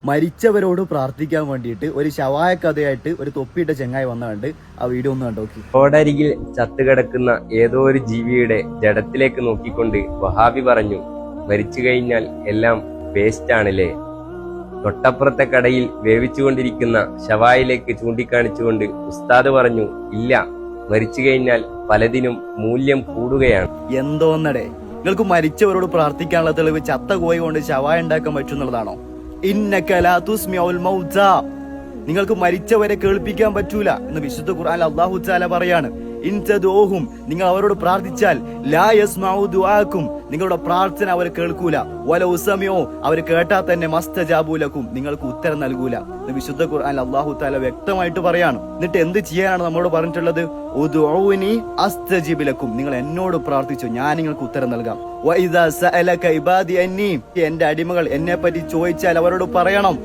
മരിച്ചവരോട് പ്രാർത്ഥിക്കാൻ വേണ്ടിയിട്ട് ഒരു ശവായ കഥയായിട്ട് ഒരു തൊപ്പിയിട്ട ചെങ്ങായി വന്നുകൊണ്ട് ആ വീഡിയോ ഒന്ന് കണ്ടോക്കി. റോഡരികിൽ ചത്തുകിടക്കുന്ന ഏതോ ഒരു ജീവിയുടെ ജഡത്തിലേക്ക് നോക്കിക്കൊണ്ട് വഹാബി പറഞ്ഞു, മരിച്ചു കഴിഞ്ഞാൽ എല്ലാം വേസ്റ്റാണല്ലേ. തൊട്ടപ്പുറത്തെ കടയിൽ വേവിച്ചുകൊണ്ടിരിക്കുന്ന ശവായിലേക്ക് ചൂണ്ടിക്കാണിച്ചുകൊണ്ട് ഉസ്താദ് പറഞ്ഞു, ഇല്ല, മരിച്ചു കഴിഞ്ഞാൽ പലതിനും മൂല്യം കൂടുകയാണ്. എന്തോന്നടേ, നിങ്ങൾക്ക് മരിച്ചവരോട് പ്രാർത്ഥിക്കാനുള്ള തെളിവ് ചത്ത കോഴി കൊണ്ട് ശവായ ഉണ്ടാക്കാൻ പറ്റുന്നുള്ളതാണോ? ഇന്നക ലാ തുസ്മിഉൽ മൗതാ, നിങ്ങൾക്ക് മരിച്ചവരെ കേൾപ്പിക്കാൻ പറ്റൂല എന്ന് വിശുദ്ധ ഖുർആനിൽ അല്ലാഹു തആല പറയാണ്. ഇൻ തദൂഹും, നിങ്ങൾ അവരോട് പ്രാർത്ഥിച്ചാൽ ലാ യസ്മഉ ദുആക്കും, നിങ്ങളുടെ പ്രാർത്ഥന അവർ കേൾക്കൂല. വലൗ സമിഉ, അവർ കേട്ടാൽ തന്നെ മസ്തജാബു ലക്കും, നിങ്ങൾക്ക് ഉത്തരം നൽകൂല എന്ന് വിശുദ്ധ ഖുർആനിൽ അല്ലാഹു തആല വ്യക്തമായിട്ട് പറയാണ്. എന്നിട്ട് എന്ത് ചെയ്യാനാണ് നമ്മളോട് പറഞ്ഞിട്ടുള്ളത്? ഉദ്ഉനി അസ്തജിബ് ലക്കും, നിങ്ങൾ എന്നോട് പ്രാർത്ഥിച്ചു, ഞാൻ നിങ്ങൾക്ക് ഉത്തരം നൽകാം. വഇദാ സഅലക ഇബാദി അന്നി, എന്റെ അടിമകൾ എന്നെ പറ്റി ചോദിച്ചാൽ അവരോട് പറയണം,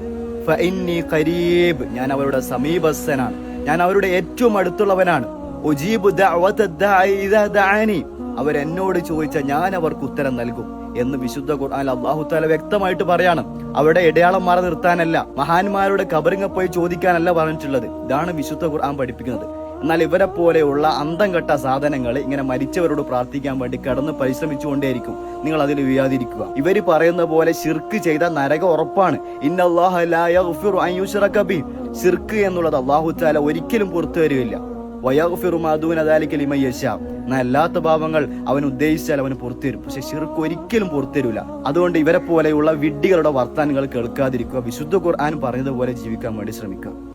ഫഇന്നി ഖരീബ്, ഞാൻ അവരുടെ സമീപസ്ഥനാണ്, ഞാൻ അവരുടെ ഏറ്റവും അടുത്തുള്ളവനാണ്. ഉജീബു ദഅവത ദാഇ ഇദാ ദഅനി, അവരെന്നോട് ചോദിച്ചാൽ ഞാൻ അവർക്ക് ഉത്തരം നൽകും എന്ന് വിശുദ്ധ ഖുർആനിൽ അല്ലാഹു തആല വ്യക്തമായിട്ട് പറയാണ്. അവിടെ ഇടയാളം മാറി നിർത്താനല്ല, മഹാന്മാരുടെ ഖബറിങ്ങ പോയി ചോദിക്കാനല്ല പറഞ്ഞിട്ടുള്ളത്. ഇതാണ് വിശുദ്ധ ഖുർആൻ പഠിപ്പിക്കുന്നത്. എന്നാൽ ഇവരെ പോലെയുള്ള അന്തം കെട്ട സാധനങ്ങൾ ഇങ്ങനെ മരിച്ചവരോട് പ്രാർത്ഥിക്കാൻ വേണ്ടി കടന്ന് പരിശ്രമിച്ചുകൊണ്ടേയിരിക്കും. നിങ്ങൾ അതിൽ വീഴാതിരിക്കുക. ഇവര് പറയുന്ന പോലെ ശിർക്ക് ചെയ്ത നരകം ഉറപ്പാണ്. ഇന്നല്ലാഹ ലാ യഗ്ഫിറു അൻ യുശ്റക ബി, ശിർക്ക് എന്നുള്ളത് അല്ലാഹു തആല ഒരിക്കലും പുറത്തു വരികയില്ല. വയഗ്ഫിറു മാ ദൂന ദാലിക ലിമൻ യശാ, അല്ലാത്ത പാപങ്ങൾ അവൻ ഉദ്ദേശിച്ചാൽ അവന് പുറത്തു വരും, പക്ഷെ ശിർക്ക് ഒരിക്കലും പുറത്തു വരില്ല. അതുകൊണ്ട് ഇവരെ പോലെയുള്ള വിഡ്ഢികളുടെ വർത്താനങ്ങൾ കേൾക്കാതിരിക്കുക. വിശുദ്ധ ഖുർആൻ പറഞ്ഞതുപോലെ ജീവിക്കാൻ വേണ്ടി ശ്രമിക്കുക.